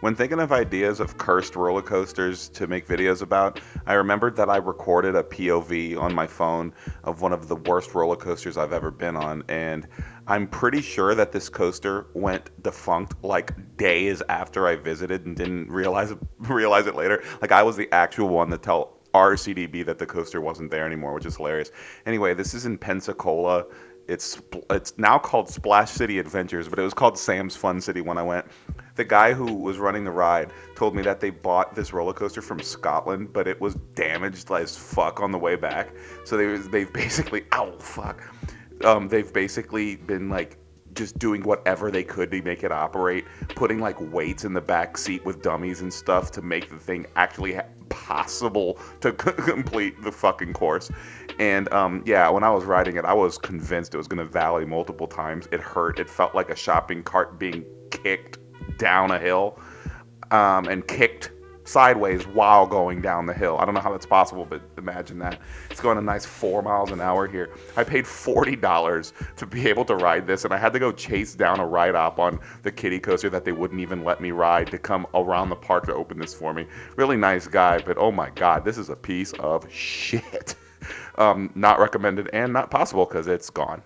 When thinking of ideas of cursed roller coasters to make videos about, I remembered that I recorded a POV on my phone of one of the worst roller coasters I've ever been on, and I'm pretty sure that this coaster went defunct like days after I visited and didn't realize it later. Like I was the actual one to tell RCDB that the coaster wasn't there anymore, which is hilarious. Anyway, this is in Pensacola. It's now called Splash City Adventures, but it was called Sam's Fun City when I went. The guy who was running the ride told me that they bought this roller coaster from Scotland, but it was damaged as fuck on the way back. So they've basically they've basically been like just doing whatever they could to make it operate, putting like weights in the back seat with dummies and stuff to make the thing actually possible to complete the fucking course. And yeah, when I was riding it, I was convinced it was going to valley multiple times. It hurt. It felt like a shopping cart being kicked down a hill, and kicked sideways while going down the hill. I don't know how that's possible, but imagine that. It's going a nice 4 miles an hour here. I paid $40 to be able to ride this, and I had to go chase down a ride op on the kiddie coaster that they wouldn't even let me ride to come around the park to open this for me. Really nice guy, but oh my god, this is a piece of shit. Not recommended and not possible because it's gone.